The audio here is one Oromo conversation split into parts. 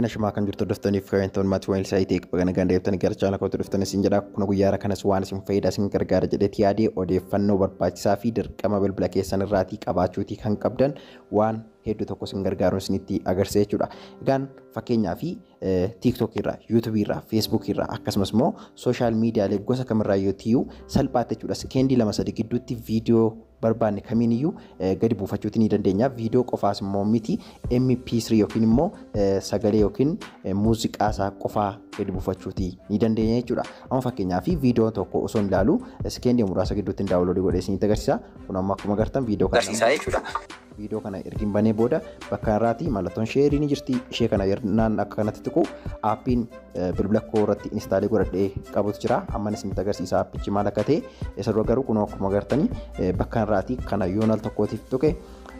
Nashuma kan jirtu dhuftanii fi kawantoon maatii waan ilsaayitii bagana gandeeftanii gara chaanala kootu dhuftanii isin jedha kun guyyaara kanas waan isin fayyada isin gargaara jedheeti yaadee odeeffannoo barbaachisaa fi dirqama bilbila keessan irraatii qabaachuutii kan qabdan waan hedduu tokko isin gargaaruun isinitti agarsiisa jechuudha. Egaan fakkeenyaa fi TikTok irraa, YouTube irraa, Facebook irraa akkasumas immoo social media gosa kamirraa yoo ta'u salphaatti jechuudha. Sekendii 2-3 gidduutti viidiyoo barbaanne kamiin iyyuu gadi buufachuutii ni dandeenya. Viidiyoo qofaas immoo miti MP3 yookiin immoo sagalee yookiin muuziqaa isaa qofaa gadi buufachuutii ni dandeenya jechuudha. Amma fakkeenyaa fi viidiyoo tokko osoo hin ilaalu sekendii muraasa gidduutti daawunloodii godhee isinitti agarsiisa. Kun amma akkuma agartan viidiyoo kana agarsiisa jechuudha. Viidiyoo kana ergin banee booda bakka irraati mallattoon sheerii ni jirti. Ishee kana yernaan akka kanatti tuqu aappiin bilbila koo irratti instaalii godhadhee qabutu jira. Amma isinitti agarsiisa aappichi maal akka ta'e. Isa dura garuu kun akkuma agartanii bakka irraati kana yoon al tokkootiif tuqe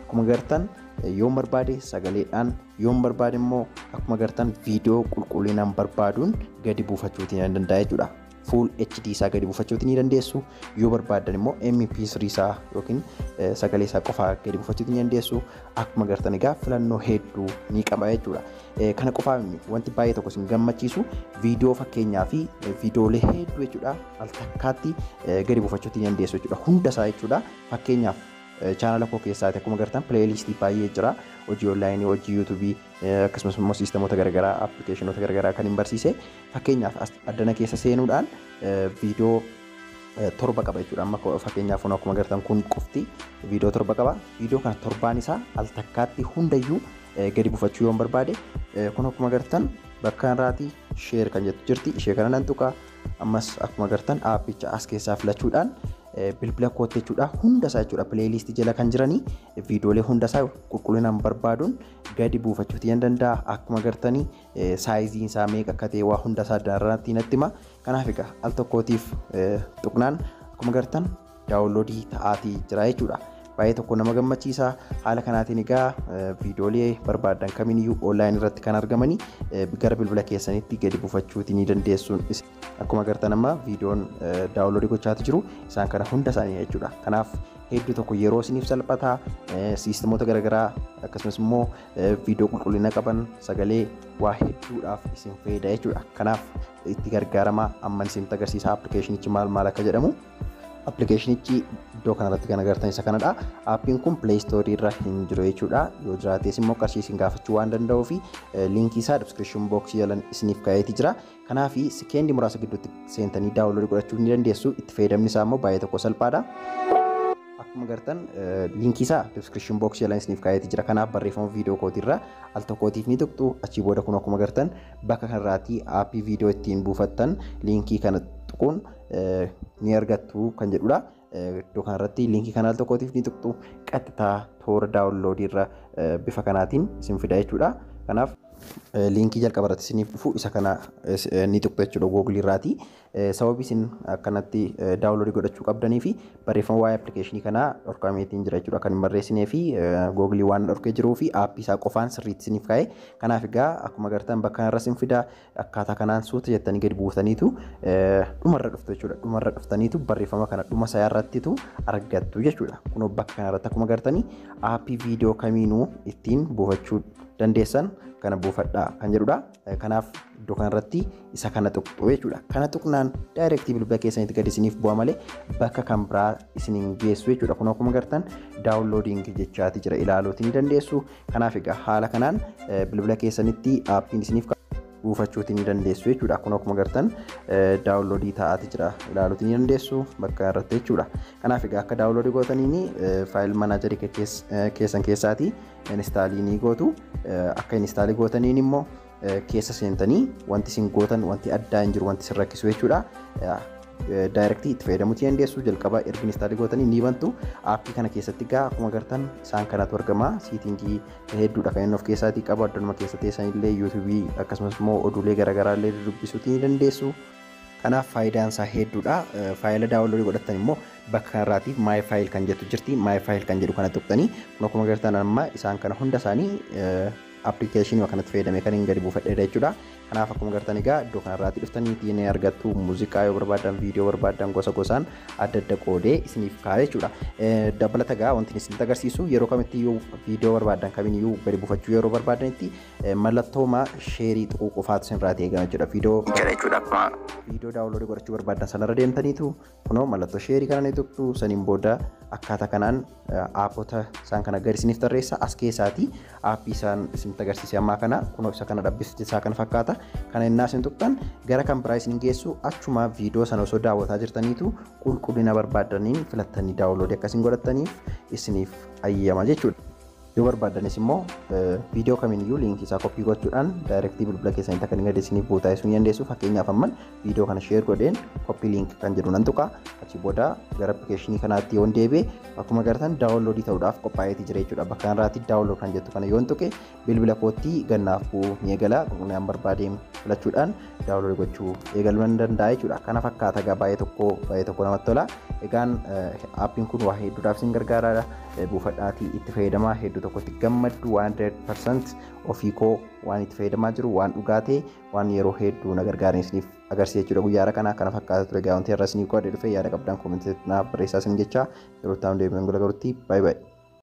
akkuma agartan yoon barbaade sagaleedhaan yoon barbaade immoo akkuma agartan viidiyoo qulqullinaan barbaaduun gadi buufachuutii ni danda'a jechuudha. Full HD isaa gadi buufachuutii ni dandeessu. Yoo barbaadan immoo MP3 isaa yookiin sagalee isaa qofaa gadi buufachuutii ni dandeessu. Akkuma agartan egaa filannoo hedduu ni qaba jechuudha. Kana qofaa wanti baay'ee tokko isin gammachiisu viidiyoo fakkeenyaa fi viidiyoolee hedduu jechuudha al takkaatti gadi buufachuutii ni dandeessu jechuudha. Hunda isaa jechuudha. Fakkeenyaaf chaanala koo keessaati akkuma agartan pileeylistii baay'ee jira. Hojii onlaayinii, hojii yuutuubii akkasumas immoo siistemoota garaagaraa, appilikeeshinoota garaagaraa kan hin barsiise. Fakkeenyaaf addana keessa seenuudhaan viidiyoo 7 qaba jechuudha. Amma fakkeenyaaf akkuma agartan kun qofti viidiyoo 7 qaba. Viidiyoo kana 7 isaa al takkaatti hundayyuu gadi buufachuu yoo barbaade kun akkuma agartan bakka irraati sheer kan jettu jirti. Ishee kana nan tuqa. Ammas akkuma agartan aappicha as keessaa filachuudhaan bilbila kootti jechuudha hunda isaa jechuudha pileeylistii jala kan jiranii viidiyoolee hunda isaa qulqullinaan barbaaduun gadi buufachuutii ni danda'a. Akkuma agartanii saayiziin isaa meeqa akka ta'e waa hunda isaa daraaratti natti hima. Kanaaf egaa al tokkootiif tuqnaan akkuma agartan daawunloodii ta'aatii jira jechuudha. Baay'ee tokko nama gammachiisa. Haala kanaatiin egaa viidiyoolee barbaadan kamiiniyyuu onlaayinii irratti kan argamanii gara bilbila keessanitti gadi buufachuutii ni dandeessuun akkuma agartan amma viidiyoon daawunloodii gochaatu jiru isaan kana hunda isaanii jechuudha. Kanaaf hedduu tokko yeroo isiniif salphataa siistemoota garaagaraa akkasumas immoo viidiyoo qulqullina qaban sagalee waa hedduudhaaf isin fayyada jechuudha. Kanaaf itti gargaaramaa amma isinitti agarsiisa appilikeeshinichi maal akka jedhamu. Appilikeeshinichi iddoo kanarratti kan agartan isa kanadha. Aappiin kun Play Store irra hin jiru jechuudha. Yoo jiraates immoo qarshii isin gaafachuu waan danda'uu fi liinkii isaa description box jalan isiniif kaa'eeti jira. Kanaaf sekendii muraasa gidduutti seentanii daawunloodii godhachuu ni dandeessu. Itti fayyadamni isaa immoo baay'ee tokko salphaadha. Akkuma agartan liinkii isaa description box jalan isiniif kaa'eeti jira. Kanaaf barreeffama viidiyoo kootiirra al tokkootiif ni tuqxu. Achii booda kun akkuma agartan bakka kanarraati aappii viidiyoo ittiin buufattan liinkii kana tuquun ni argattu kan jedhudha. Iddoo kanarratti liinkii kana al tokkootiif ni tuqxu qaxxitaa toora daawunloodii irra bifa kanaatiin isin fida jechuudha. Kanaaf liinkii jalqaba irratti isiniif dhufu isa kana ni tuqxu jechuudha Google irraati. Sababii isin akkanatti daawunloodii godhachuu qabdanii fi barreeffama waa'ee appilikeeshinii kanaa dhorkameetiin jira jechuudha kan hin barreessinee fi Google waan dhorkee jiruu fi aappii isaa qofaan sirriitti isiniif kaa'e. Kanaaf egaa akkuma agartan bakka kanarra isin fida akkaataa kanaan suuta jettanii gadi buutaniitu dhumarra dhuftu jechuudha. Dhumarra dhuftaniitu barreeffama kana dhuma isaa irrattitu argattu jechuudha. Kun bakka kanarratti akkuma agartanii aappii viidiyoo kamiinuu ittiin buufachuu dandeessan kana buufadhaa kan jedhudha. Kanaaf iddoo kanarratti isa kana tuqxu jechuudha. Kana tuqnaan daayirektii bilbila keessanitti gadi isiniif bu'a malee bakka kan biraa isiniin geessu jechuudha. Kun akkuma agartan daawunloodiing jechaati jira ilaaluutii ni dandeessu. Kanaaf egaa haala kanaan bilbila keessanitti aappiin isiniif buufachuutii ni dandeessu jechuudha. Kun akkuma agartan daawunloodii ta'aati jira ilaaluutii ni dandeessu bakka irratti jechuudha. Kanaaf egaa akka daawunloodii gootaniin faayil manaajarii keessan keessaati instaalii ni gootu. Akka instaalii gootaniin immoo keessa seentanii wanti isin gootan wanti addaa hin jiru wanti isin rakkisu jechuudha. Daayirektii itti fayyadamuutii dandeessu. Jalqaba erga instaalii gootanii ni bantu. Aappii kana keessatti egaa akkuma agartan isaan kanatu argama. Siitingii hedduudha kan inni of keessaatii qabu. Addunuma keessa teessanillee yuutuubii akkasumas immoo oduulee garaagaraa illee dubbisuutii ni dandeessu. Kanaaf faayidaan isaa hedduudha. Faayila daawunloodii godhatan immoo bakka kanarraatiif maay faayil kan jettu jirti. Maay faayil kan jedhu kana tuqxanii kun akkuma agartan amma isaan kana hunda isaanii appilikeeshinii kanatti fayyadamee kan hin gadi buufadheedha jechuudha. Kanaaf akkuma agartan egaa iddoo kanarraatti dhuftanii ni argattu muuziqaa yoo barbaadan viidiyoo barbaadan gosa gosaan adda adda qoodee isiniif kaa'ee jechuudha. Dabalata egaa wanti isinitti agarsiisu yeroo kamitti iyyuu viidiyoo barbaadan kamiiniyyuu gadi buufachuu yeroo barbaadanitti mallattooma sheerii tuquu qofaatu isinirraati eegama jechuudha. Viidiyoo daawunloodii godhachuu barbaadan sanarra deemtaniitu kunoo mallattoo sheerii kana ni tuqxu saniin booda akkaataa kanaan aappota isaan kana gadi isiniif tarreessa as keessaati aappii isaan isinitti agarsiise ammaa kana kunoo isa kana dhabbifti isaa kana fakkaata kana innaa isin tuqxan gara kan biraa isin geessu achuma viidiyoo sana osoo daawwataa jirtaniitu qulqullina barbaadaniin filattanii daawunloodii akkasiin godhataniif isiniif ayyama jechuudha. Yoo barbaadanis immoo viidiyoo kamiiniyyuu liinkii isaa koppii gochuudhaan daayirektii bilbila keessanitti akka inni gadi isiniif buutaa'isuu ni dandeessu. Fakkeenyaaf amman viidiyoo kana sheer godheen koppii liink kan jedhu nan tuqa achi booda gara appilikeeshinii kanaatti yoon deebi'e akkuma agartan daawunloodii ta'uudhaaf qophaa'eetii jira jechuudha. Bakka kanarraatti daawunlood kan jettu kana yoon tuqe bilbila kootti gannaaf bu'u ni eegala qulqullinaan barbaadeen filachuudhaan daawunloodii gochuu eegaluu nan danda'a jechuudha. Kana fakkaata egaa baay'ee tokko namatti tola. Egaan aappiin kun waa hedduudhaaf isin gargaara. Buufadhaatii itti fayyadamaa hedduu tokkotti gammaddu 100% ofii koo waan itti fayyadamaa jiru waan dhugaatee waan yeroo hedduu na gargaaran isiniif agarsiisa jechuudha. Guyyaa kana kana fakkaata ture egaa wanti irra isiniif qoodee dhufe yaada qabdan koomentii naaf barreessaa isin jecha yeroo itti aanu deebiin gala garuutti baay'ee.